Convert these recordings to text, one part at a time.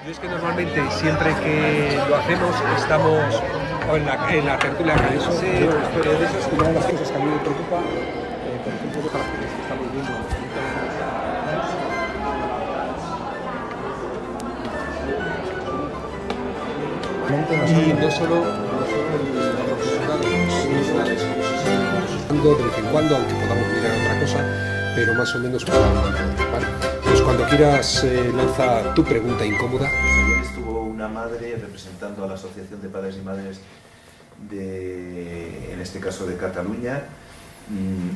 Yo es que normalmente, siempre que lo hacemos, estamos en la tertulia de eso, pero de esas, una de las cosas que a mí me preocupa, por ejemplo, para las que estamos viendo. Y no solo el profesorado, de vez en cuando, aunque podamos mirar otra cosa, pero más o menos podamos, ¿vale? Pues cuando quieras, lanza tu pregunta incómoda. Ayer estuvo una madre representando a la Asociación de Padres y Madres en este caso de Cataluña,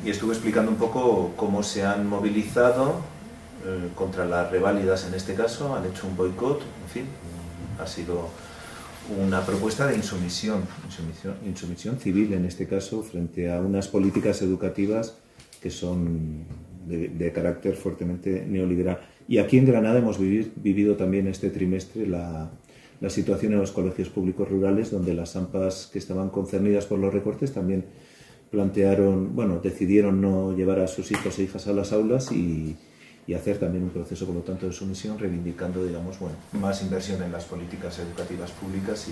y estuvo explicando un poco cómo se han movilizado contra las reválidas en este caso, han hecho un boicot, en fin, ha sido una propuesta de insumisión civil en este caso, frente a unas políticas educativas que son de carácter fuertemente neoliberal. Y aquí en Granada hemos vivido también este trimestre la situación en los colegios públicos rurales, donde las AMPAs que estaban concernidas por los recortes también decidieron no llevar a sus hijos e hijas a las aulas y hacer también un proceso, por lo tanto, de sumisión, reivindicando, digamos, más inversión en las políticas educativas públicas.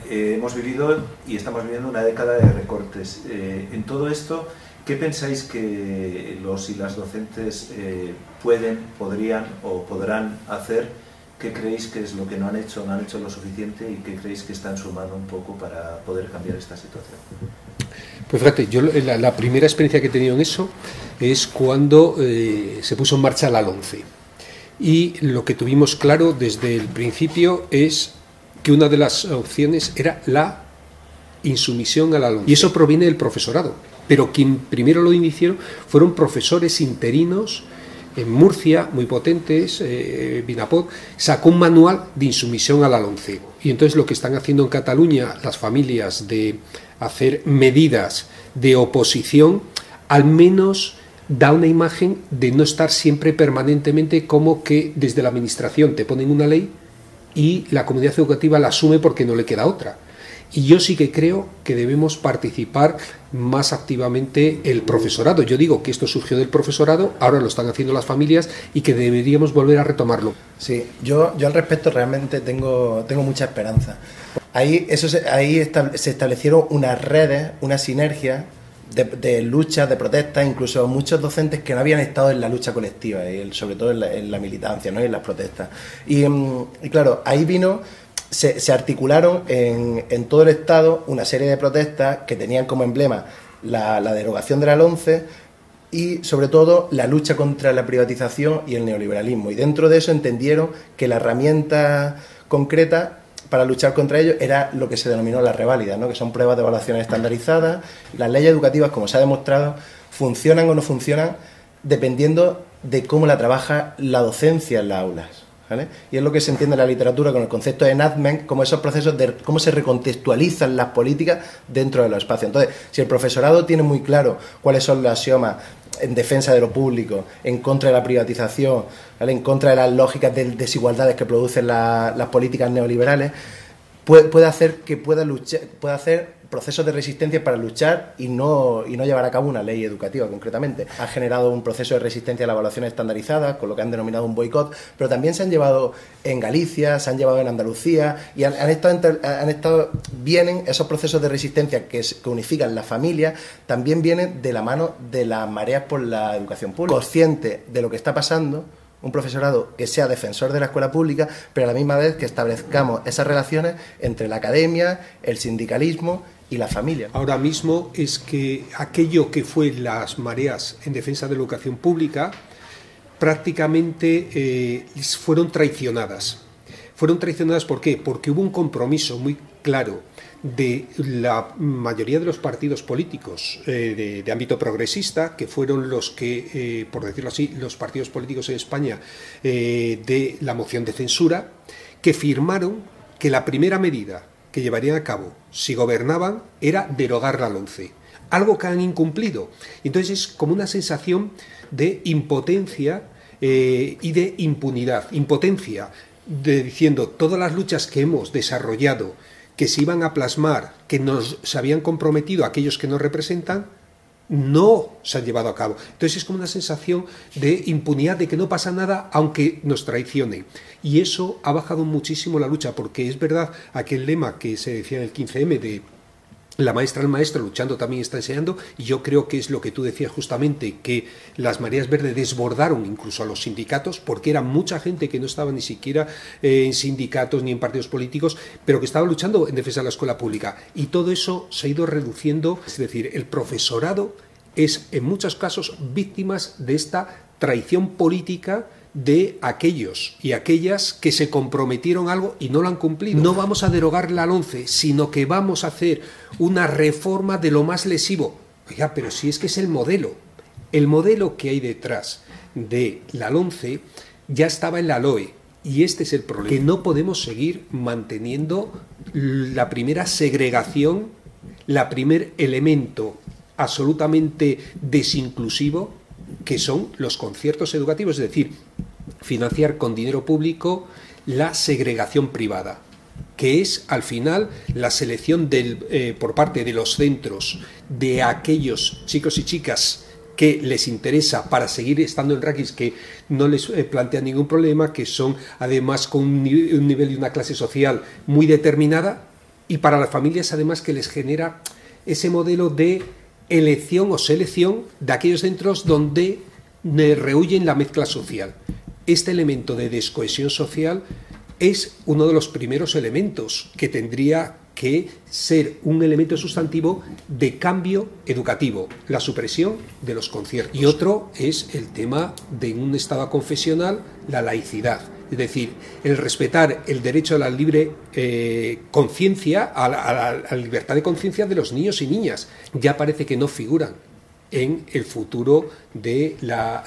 Hemos vivido y estamos viviendo una década de recortes. En todo esto, ¿qué pensáis que los y las docentes podrían o podrán hacer? ¿Qué creéis que es lo que no han hecho lo suficiente, y qué creéis que están sumando un poco para poder cambiar esta situación? Pues fíjate, yo la primera experiencia que he tenido en eso es cuando se puso en marcha la LOMCE. Y lo que tuvimos claro desde el principio es que una de las opciones era la insumisión a la LOMCE. Y eso proviene del profesorado. Pero quien primero lo inició fueron profesores interinos en Murcia, muy potentes. Vinapod sacó un manual de insumisión a la LOMCE. Y entonces lo que están haciendo en Cataluña las familias de hacer medidas de oposición, al menos da una imagen de no estar siempre permanentemente como que desde la administración te ponen una ley y la comunidad educativa la asume porque no le queda otra. Y yo sí que creo que debemos participar más activamente el profesorado. Yo digo que esto surgió del profesorado, ahora lo están haciendo las familias y que deberíamos volver a retomarlo. Sí, yo al respecto realmente tengo mucha esperanza. Ahí se establecieron unas redes, una sinergia de luchas, de protestas, incluso muchos docentes que no habían estado en la lucha colectiva, sobre todo en la militancia, ¿no? Y en las protestas. Y claro, ahí se articularon en todo el Estado una serie de protestas que tenían como emblema la derogación de la LOMCE y, sobre todo, la lucha contra la privatización y el neoliberalismo. Y dentro de eso entendieron que la herramienta concreta para luchar contra ello era lo que se denominó las reválidas, ¿no? Que son pruebas de evaluación estandarizadas. Las leyes educativas, como se ha demostrado, funcionan o no funcionan dependiendo de cómo la trabaja la docencia en las aulas, ¿vale? Y es lo que se entiende en la literatura con el concepto de enactment, como esos procesos de cómo se recontextualizan las políticas dentro de los espacios. Entonces, si el profesorado tiene muy claro cuáles son los axiomas en defensa de lo público, en contra de la privatización, ¿vale? En contra de las lógicas de desigualdades que producen las políticas neoliberales, puede hacer procesos de resistencia para luchar y no llevar a cabo una ley educativa concretamente. Ha generado un proceso de resistencia a la evaluación estandarizada, con lo que han denominado un boicot, pero también se han llevado en Galicia, se han llevado en Andalucía, y vienen esos procesos de resistencia que unifican la familia, también vienen de la mano de las mareas por la educación pública. Consciente de lo que está pasando, un profesorado que sea defensor de la escuela pública, pero a la misma vez que establezcamos esas relaciones entre la academia, el sindicalismo y la familia. Ahora mismo es que aquello que fue las mareas en defensa de la educación pública prácticamente fueron traicionadas. Fueron traicionadas, ¿por qué? Porque hubo un compromiso muy claro de la mayoría de los partidos políticos de ámbito progresista, que fueron los que, por decirlo así, los partidos políticos en España de la moción de censura, que firmaron que la primera medida que llevarían a cabo si gobernaban era derogar la LOMCE, algo que han incumplido. Entonces es como una sensación de impotencia y de impunidad. Impotencia diciendo todas las luchas que hemos desarrollado, que se iban a plasmar, que se habían comprometido aquellos que nos representan, no se han llevado a cabo. Entonces es como una sensación de impunidad, de que no pasa nada aunque nos traicionen. Y eso ha bajado muchísimo la lucha, porque es verdad aquel lema que se decía en el 15M de la maestra, el maestro, luchando también está enseñando, y yo creo que es lo que tú decías justamente, que las mareas verdes desbordaron incluso a los sindicatos, porque era mucha gente que no estaba ni siquiera en sindicatos ni en partidos políticos, pero que estaba luchando en defensa de la escuela pública. Y todo eso se ha ido reduciendo, es decir, el profesorado es en muchos casos víctimas de esta traición política de aquellos y aquellas que se comprometieron algo y no lo han cumplido. No vamos a derogar la LOMCE, sino que vamos a hacer una reforma de lo más lesivo. Oiga, pero si es que es el modelo que hay detrás de la LOMCE ya estaba en la LOE, y este es el problema, que no podemos seguir manteniendo la primera segregación, la primer elemento absolutamente desinclusivo, que son los conciertos educativos, es decir, financiar con dinero público la segregación privada, que es al final la selección por parte de los centros de aquellos chicos y chicas que les interesa para seguir estando en rankings que no les plantean ningún problema, que son además con un nivel y una clase social muy determinada, y para las familias además que les genera ese modelo de elección o selección de aquellos centros donde rehuyen la mezcla social. Este elemento de descohesión social es uno de los primeros elementos que tendría que ser un elemento sustantivo de cambio educativo, la supresión de los conciertos. Y otro es el tema de un Estado confesional, la laicidad. Es decir, el respetar el derecho a la libre conciencia, a la libertad de conciencia de los niños y niñas. Ya parece que no figuran en el futuro de la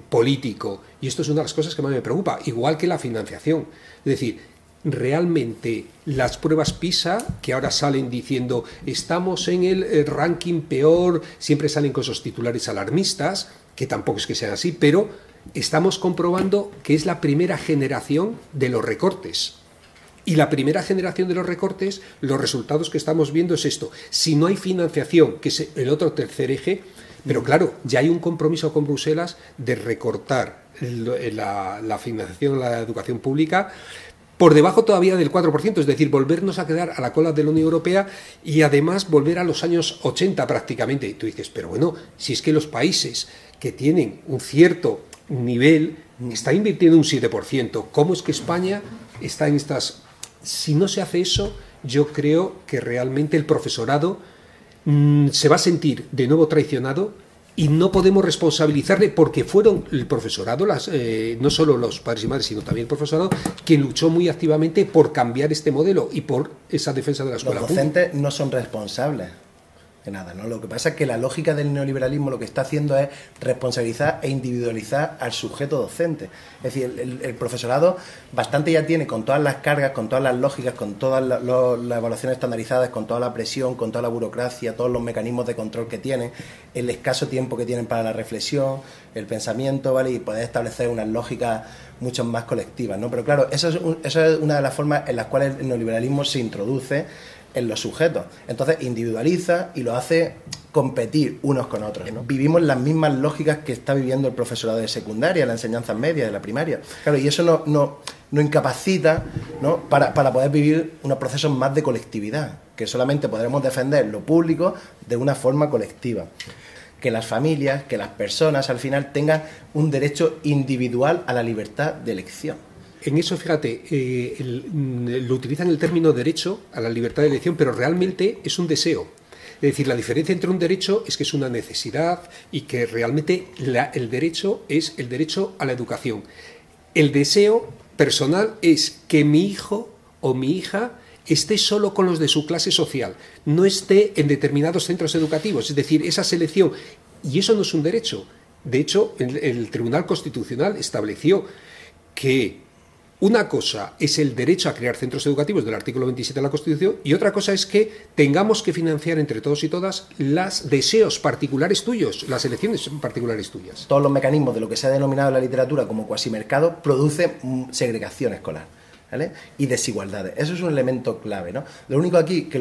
político. Y esto es una de las cosas que más me preocupa, igual que la financiación. Es decir, realmente las pruebas PISA, que ahora salen diciendo estamos en el ranking peor, siempre salen con esos titulares alarmistas, que tampoco es que sean así, pero estamos comprobando que es la primera generación de los recortes. Y la primera generación de los recortes, los resultados que estamos viendo es esto. Si no hay financiación, que es el otro tercer eje, pero claro, ya hay un compromiso con Bruselas de recortar la financiación de la educación pública por debajo todavía del 4%, es decir, volvernos a quedar a la cola de la Unión Europea y además volver a los años 80 prácticamente. Y tú dices, pero bueno, si es que los países que tienen un cierto nivel están invirtiendo un 7%, ¿cómo es que España está en estas? Si no se hace eso, yo creo que realmente el profesorado se va a sentir de nuevo traicionado y no podemos responsabilizarle, porque fueron el profesorado, no solo los padres y madres, sino también el profesorado, quien luchó muy activamente por cambiar este modelo y por esa defensa de la escuela pública. Los docentes no son responsables de nada, ¿no? Lo que pasa es que la lógica del neoliberalismo lo que está haciendo es responsabilizar e individualizar al sujeto docente. Es decir, el profesorado bastante ya tiene con todas las cargas, con todas las lógicas, con todas las evaluaciones estandarizadas, con toda la presión, con toda la burocracia, todos los mecanismos de control que tienen, el escaso tiempo que tienen para la reflexión, el pensamiento, ¿vale? Y poder establecer unas lógicas mucho más colectivas, ¿no? Pero claro, eso es una de las formas en las cuales el neoliberalismo se introduce en los sujetos. Entonces individualiza y lo hace competir unos con otros, ¿no? Vivimos las mismas lógicas que está viviendo el profesorado de secundaria, la enseñanza media, de la primaria. Claro, y eso nos incapacita, ¿no? para poder vivir unos procesos más de colectividad, que solamente podremos defender lo público de una forma colectiva. Que las familias, que las personas al final tengan un derecho individual a la libertad de elección. En eso, fíjate, lo utilizan el término derecho a la libertad de elección, pero realmente es un deseo. Es decir, la diferencia entre un derecho es que es una necesidad y que realmente el derecho es el derecho a la educación. El deseo personal es que mi hijo o mi hija esté solo con los de su clase social, no esté en determinados centros educativos, es decir, esa selección. Y eso no es un derecho. De hecho, el Tribunal Constitucional estableció que una cosa es el derecho a crear centros educativos del artículo 27 de la Constitución y otra cosa es que tengamos que financiar entre todos y todas los deseos particulares tuyos, las elecciones particulares tuyas. Todos los mecanismos de lo que se ha denominado en la literatura como cuasimercado producen segregación escolar. ¿vale? Y desigualdades. Eso es un elemento clave, ¿no? Lo único aquí que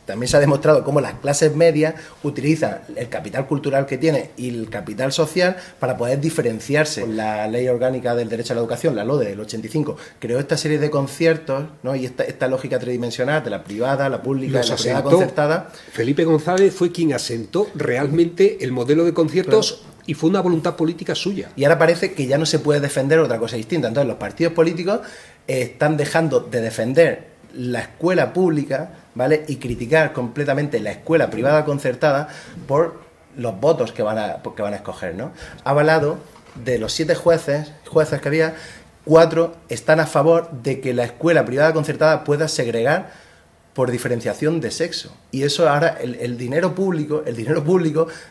también se ha demostrado cómo las clases medias utilizan el capital cultural que tiene y el capital social para poder diferenciarse. La Ley Orgánica del Derecho a la Educación, la LODE del 85, creó esta serie de conciertos, ¿no? Y esta lógica tridimensional de la privada, la pública, la privada concertada. Felipe González fue quien asentó realmente el modelo de conciertos, claro. Y fue una voluntad política suya. Y ahora parece que ya no se puede defender otra cosa distinta. Entonces los partidos políticos están dejando de defender la escuela pública, ¿vale? Y criticar completamente la escuela privada concertada por los votos que van a escoger, ¿no? Ha avalado de los 7 jueces que había, 4 están a favor de que la escuela privada concertada pueda segregar por diferenciación de sexo. Y eso ahora el dinero público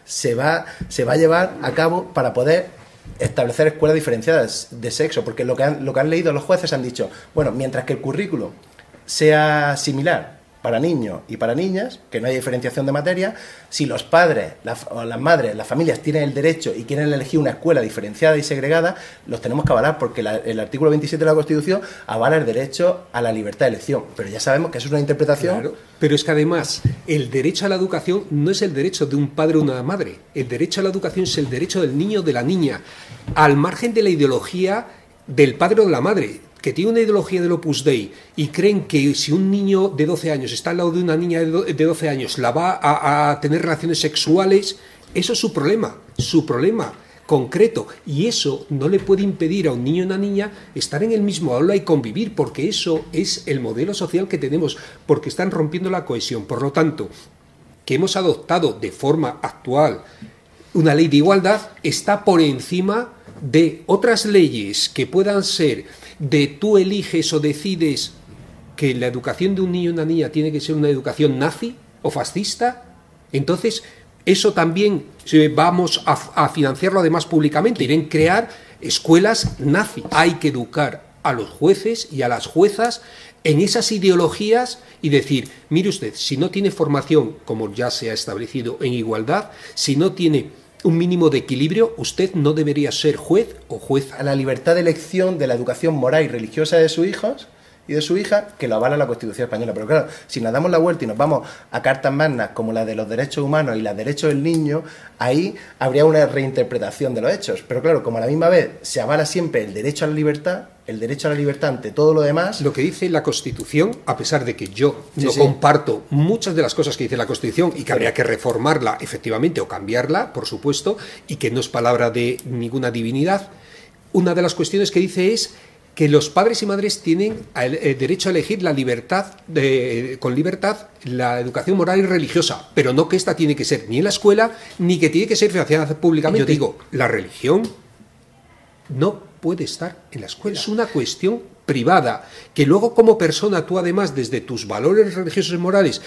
se va a llevar a cabo para poder establecer escuelas diferenciadas de sexo, porque lo que han leído los jueces han dicho, bueno, mientras que el currículo sea similar para niños y para niñas, que no haya diferenciación de materia, si los padres o las madres, las familias tienen el derecho y quieren elegir una escuela diferenciada y segregada, los tenemos que avalar porque el artículo 27 de la Constitución avala el derecho a la libertad de elección. Pero ya sabemos que eso es una interpretación... Claro, pero es que además el derecho a la educación no es el derecho de un padre o una madre. El derecho a la educación es el derecho del niño o de la niña, al margen de la ideología del padre o de la madre, que tiene una ideología del Opus Dei y creen que si un niño de 12 años está al lado de una niña de 12 años la va a tener relaciones sexuales, eso es su problema concreto, y eso no le puede impedir a un niño o una niña estar en el mismo aula y convivir, porque eso es el modelo social que tenemos, porque están rompiendo la cohesión. Por lo tanto, que hemos adoptado de forma actual una ley de igualdad está por encima de otras leyes que puedan ser de tú eliges o decides que la educación de un niño o una niña tiene que ser una educación nazi o fascista. Entonces, eso también vamos a financiarlo además públicamente. Quieren crear escuelas nazi. Hay que educar a los jueces y a las juezas en esas ideologías y decir, mire usted, si no tiene formación, como ya se ha establecido en igualdad, si no tiene un mínimo de equilibrio, usted no debería ser juez o jueza. A la libertad de elección de la educación moral y religiosa de sus hijos y de su hija, que lo avala la Constitución española. Pero claro, si nos damos la vuelta y nos vamos a cartas magnas como la de los derechos humanos y los derechos del niño, ahí habría una reinterpretación de los hechos. Pero claro, como a la misma vez se avala siempre el derecho a la libertad ante todo lo demás... Lo que dice la Constitución, a pesar de que yo no comparto muchas de las cosas que dice la Constitución y que habría que reformarla efectivamente o cambiarla, por supuesto, y que no es palabra de ninguna divinidad, una de las cuestiones que dice es que los padres y madres tienen el derecho a elegir la libertad con libertad la educación moral y religiosa, pero no que esta tiene que ser ni en la escuela ni que tiene que ser financiada públicamente. Yo digo, la religión no puede estar en la escuela. Es una cuestión privada, que luego como persona tú además desde tus valores religiosos y morales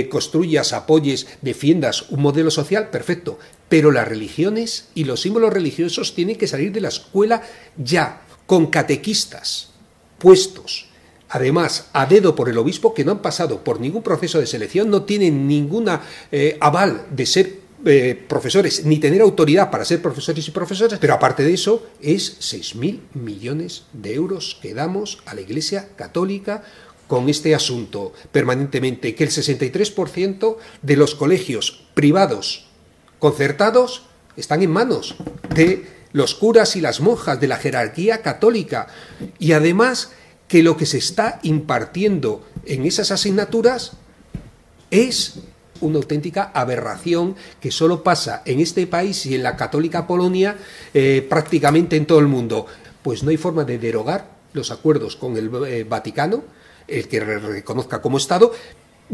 construyas, apoyes, defiendas un modelo social, perfecto, pero las religiones y los símbolos religiosos tienen que salir de la escuela ya, con catequistas puestos, además a dedo por el obispo, que no han pasado por ningún proceso de selección, no tienen ninguna aval de ser profesores, ni tener autoridad para ser profesores y profesoras, pero aparte de eso es 6.000 millones de euros que damos a la Iglesia Católica con este asunto permanentemente, que el 63% de los colegios privados concertados están en manos de los curas y las monjas, de la jerarquía católica, y además que lo que se está impartiendo en esas asignaturas es una auténtica aberración que solo pasa en este país y en la católica Polonia, prácticamente en todo el mundo. Pues no hay forma de derogar los acuerdos con el Vaticano, el que reconozca como Estado,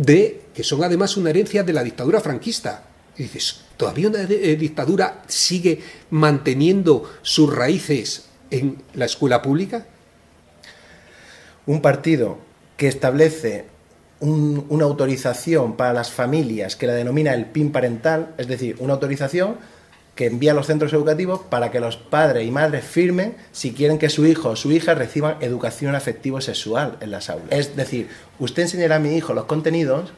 que son además una herencia de la dictadura franquista. Y dices, ¿todavía una dictadura sigue manteniendo sus raíces en la escuela pública? Un partido que establece una autorización para las familias que la denomina el PIN parental, es decir, una autorización que envía a los centros educativos para que los padres y madres firmen si quieren que su hijo o su hija reciban educación afectivo-sexual en las aulas. Es decir, usted enseñará a mi hijo los contenidos,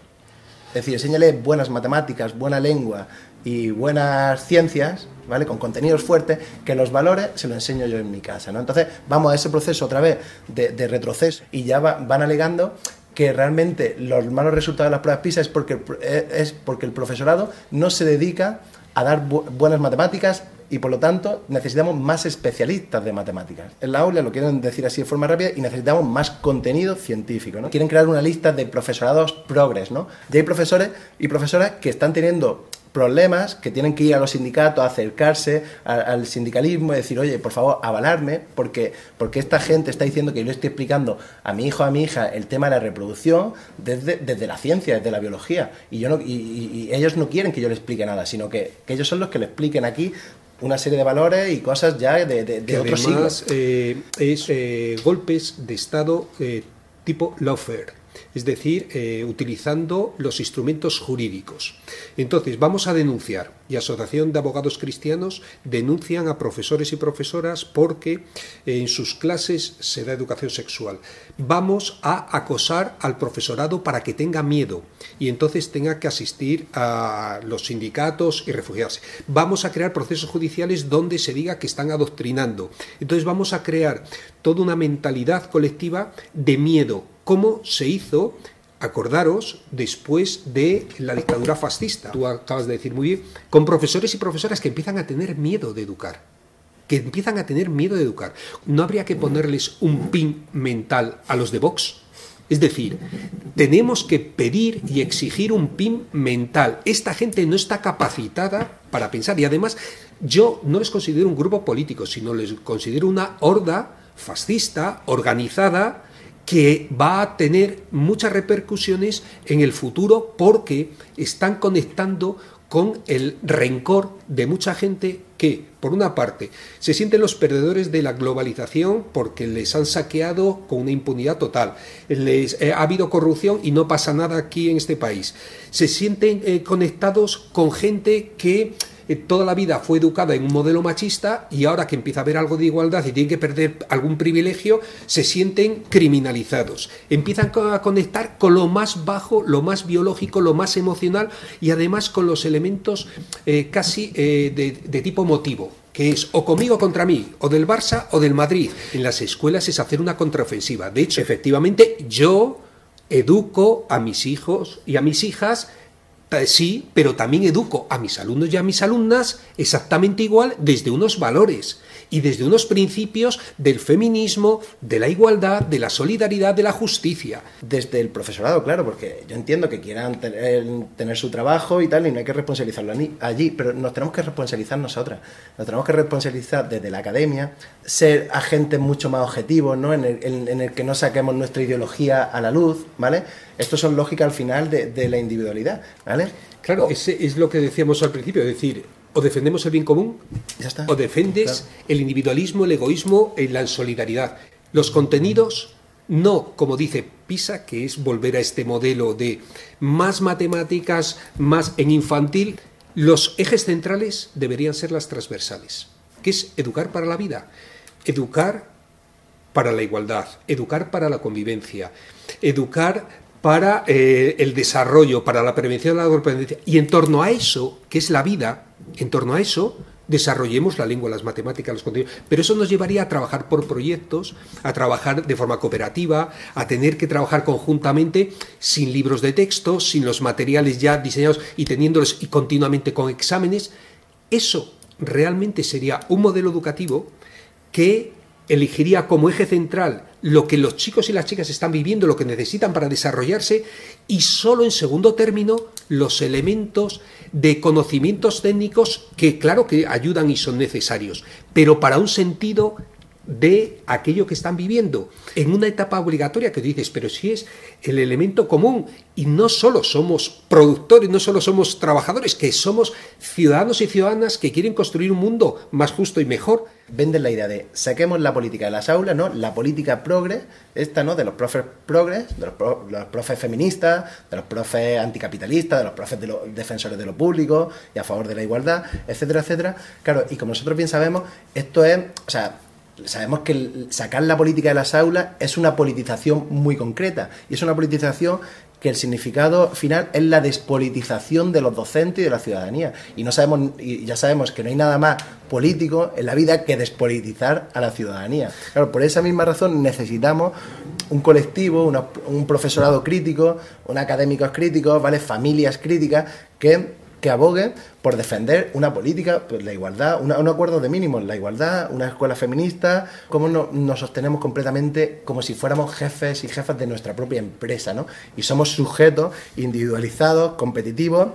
es decir, enséñale buenas matemáticas, buena lengua y buenas ciencias, ¿vale? Con contenidos fuertes, que los valores se los enseño yo en mi casa, ¿no? Entonces vamos a ese proceso otra vez de retroceso y ya van alegando que realmente los malos resultados de las pruebas PISA es porque el profesorado no se dedica a dar buenas matemáticas y por lo tanto necesitamos más especialistas de matemáticas. En la aula lo quieren decir así de forma rápida y necesitamos más contenido científico, ¿no? Quieren crear una lista de profesorados progres, ¿no? Y hay profesores y profesoras que están teniendo problemas, que tienen que ir a los sindicatos, a acercarse al sindicalismo y decir, oye, por favor, avalarme, porque esta gente está diciendo que yo le estoy explicando a mi hijo, a mi hija, el tema de la reproducción desde la ciencia, desde la biología, y ellos no quieren que yo le explique nada, sino que ellos son los que le expliquen aquí una serie de valores y cosas ya de otros siglos. Es golpes de Estado tipo lawfare. Es decir, utilizando los instrumentos jurídicos. Entonces, vamos a denunciar, y Asociación de Abogados Cristianos denuncian a profesores y profesoras porque en sus clases se da educación sexual. Vamos a acosar al profesorado para que tenga miedo y entonces tenga que asistir a los sindicatos y refugiarse. Vamos a crear procesos judiciales donde se diga que están adoctrinando. Entonces, vamos a crear toda una mentalidad colectiva de miedo, como se hizo, acordaros, después de la dictadura fascista. Tú acabas de decir muy bien, con profesores y profesoras que empiezan a tener miedo de educar. ¿No habría que ponerles un pin mental a los de Vox? Es decir, tenemos que pedir y exigir un pin mental. Esta gente no está capacitada para pensar y además yo no les considero un grupo político, sino les considero una horda fascista, organizada, que va a tener muchas repercusiones en el futuro porque están conectando con el rencor de mucha gente que, por una parte, se sienten los perdedores de la globalización porque les han saqueado con una impunidad total, ha habido corrupción y no pasa nada aquí en este país, se sienten conectados con gente que toda la vida fue educada en un modelo machista y ahora que empieza a haber algo de igualdad y tienen que perder algún privilegio, se sienten criminalizados. Empiezan a conectar con lo más bajo, lo más biológico, lo más emocional y además con los elementos casi de tipo emotivo, que es o conmigo o contra mí, o del Barça o del Madrid. En las escuelas es hacer una contraofensiva. De hecho, efectivamente, yo educo a mis hijos y a mis hijas. Sí, pero también educo a mis alumnos y a mis alumnas exactamente igual desde unos valores y desde unos principios del feminismo, de la igualdad, de la solidaridad, de la justicia. Desde el profesorado, claro, porque yo entiendo que quieran tener su trabajo y tal, y no hay que responsabilizarlo allí, pero nos tenemos que responsabilizar nosotras. Nos tenemos que responsabilizar desde la academia, ser agentes mucho más objetivos, ¿no? en el que no saquemos nuestra ideología a la luz, ¿vale? Esto son lógicas al final de la individualidad, ¿vale? Claro, ese es lo que decíamos al principio, es decir, o defendemos el bien común, ya está, o defendes el individualismo, el egoísmo, la insolidaridad. Los contenidos, no como dice PISA, que es volver a este modelo de más matemáticas, más en infantil. Los ejes centrales deberían ser las transversales, que es educar para la vida, educar para la igualdad, educar para la convivencia, educar para el desarrollo, para la prevención de la drogodependencia. Y en torno a eso, que es la vida, en torno a eso, desarrollemos la lengua, las matemáticas, los contenidos. Pero eso nos llevaría a trabajar por proyectos, a trabajar de forma cooperativa, a tener que trabajar conjuntamente, sin libros de texto, sin los materiales ya diseñados y teniéndolos y continuamente con exámenes. Eso realmente sería un modelo educativo que elegiría como eje central lo que los chicos y las chicas están viviendo, lo que necesitan para desarrollarse, y solo en segundo término los elementos de conocimientos técnicos que claro que ayudan y son necesarios, pero para un sentido de aquello que están viviendo, en una etapa obligatoria que dices, pero si es el elemento común, y no solo somos productores, no solo somos trabajadores, que somos ciudadanos y ciudadanas que quieren construir un mundo más justo y mejor. Venden la idea de saquemos la política de las aulas, ¿no? La política progre, esta, ¿no? De los profes progres, de los profes feministas, de los profes anticapitalistas, de los profes defensores de lo público y a favor de la igualdad, etcétera, etcétera. Claro, y como nosotros bien sabemos, esto es, o sea, sabemos que sacar la política de las aulas es una politización muy concreta, y es una politización que el significado final es la despolitización de los docentes y de la ciudadanía. Y ya sabemos que no hay nada más político en la vida que despolitizar a la ciudadanía. Claro, por esa misma razón necesitamos un colectivo, un profesorado crítico, unos académicos críticos, ¿vale? Familias críticas que aboguen por defender una política, pues la igualdad, un acuerdo de mínimos, la igualdad, una escuela feminista, cómo nos sostenemos completamente como si fuéramos jefes y jefas de nuestra propia empresa, ¿no? Y somos sujetos individualizados, competitivos,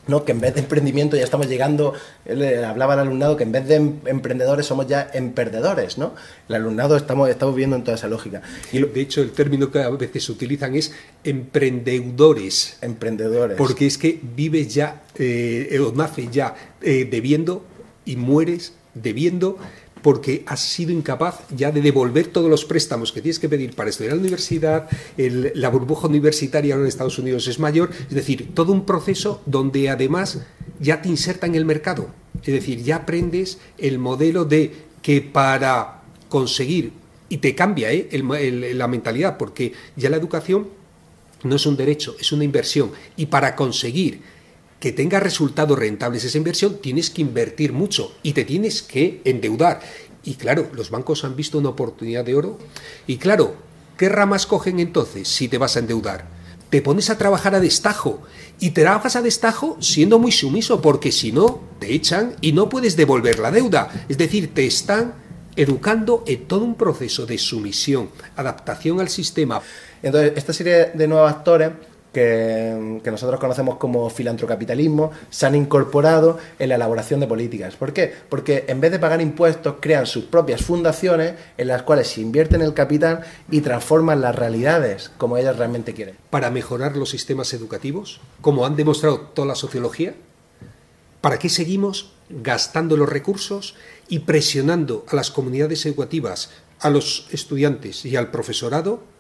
¿no? Que en vez de emprendimiento ya estamos llegando, hablaba el alumnado que en vez de emprendedores somos ya emperdedores, ¿no? El alumnado estamos viendo en toda esa lógica. Y de hecho el término que a veces se utilizan es emprendedores. Emprendedores. Porque es que vives ya, o naces ya debiendo y mueres debiendo, porque has sido incapaz ya de devolver todos los préstamos que tienes que pedir para estudiar en la universidad, la burbuja universitaria ahora en Estados Unidos es mayor, es decir, todo un proceso donde además ya te inserta en el mercado, es decir, ya aprendes el modelo de que para conseguir, y te cambia la mentalidad, porque ya la educación no es un derecho, es una inversión, y para conseguir que tenga resultados rentables esa inversión, tienes que invertir mucho y te tienes que endeudar. Y claro, los bancos han visto una oportunidad de oro. Y claro, ¿qué ramas cogen entonces si te vas a endeudar? Te pones a trabajar a destajo. Y te trabajas a destajo siendo muy sumiso, porque si no, te echan y no puedes devolver la deuda. Es decir, te están educando en todo un proceso de sumisión, adaptación al sistema. Entonces, esta serie de nuevos actores que nosotros conocemos como filantrocapitalismo, se han incorporado en la elaboración de políticas. ¿Por qué? Porque en vez de pagar impuestos, crean sus propias fundaciones en las cuales se invierten el capital y transforman las realidades como ellas realmente quieren. Para mejorar los sistemas educativos, como han demostrado toda la sociología, ¿para qué seguimos gastando los recursos y presionando a las comunidades educativas, a los estudiantes y al profesorado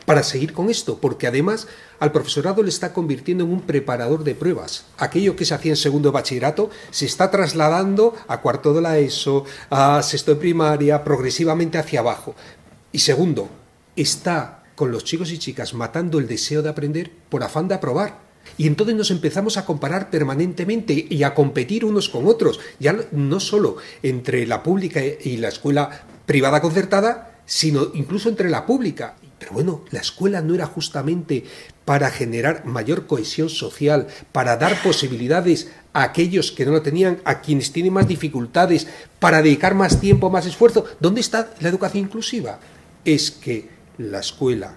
para seguir con esto? Porque además al profesorado le está convirtiendo en un preparador de pruebas. Aquello que se hacía en segundo de bachillerato se está trasladando a cuarto de la ESO, a sexto de primaria, progresivamente hacia abajo. Y segundo, está con los chicos y chicas matando el deseo de aprender por afán de aprobar. Y entonces nos empezamos a comparar permanentemente y a competir unos con otros, ya no solo entre la pública y la escuela privada concertada, sino incluso entre la pública. Pero bueno, la escuela no era justamente para generar mayor cohesión social, para dar posibilidades a aquellos que no lo tenían, a quienes tienen más dificultades, para dedicar más tiempo, más esfuerzo. ¿Dónde está la educación inclusiva? Es que la escuela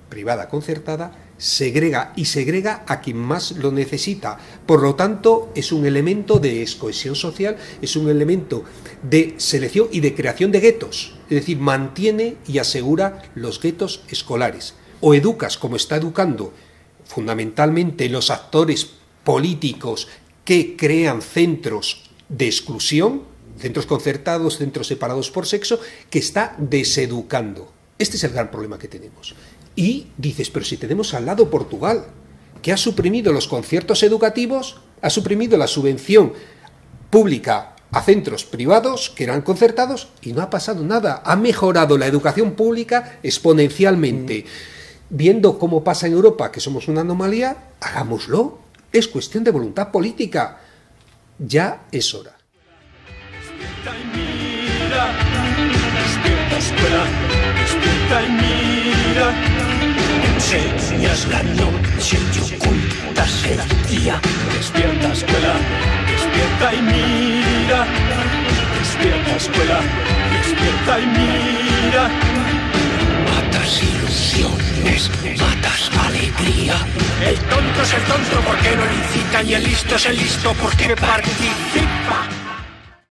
privada concertada segrega a quien más lo necesita. Por lo tanto, es un elemento de cohesión social, es un elemento de selección y de creación de guetos. Es decir, mantiene y asegura los guetos escolares. O educas, como está educando fundamentalmente los actores políticos que crean centros de exclusión, centros concertados, centros separados por sexo, que está deseducando. Este es el gran problema que tenemos. Y dices, pero si tenemos al lado Portugal, que ha suprimido los conciertos educativos, ha suprimido la subvención pública a centros privados que eran concertados y no ha pasado nada. Ha mejorado la educación pública exponencialmente. Viendo cómo pasa en Europa, que somos una anomalía, hagámoslo. Es cuestión de voluntad política. Ya es hora. Despierta y mira, despierta escuela, despierta y mira. Enseñas la noche y ocultas el día. Despierta escuela, despierta y mira. Despierta escuela, despierta y mira. Matas ilusiones, matas alegría. El tonto es el tonto porque no lo incita y el listo es el listo porque participa.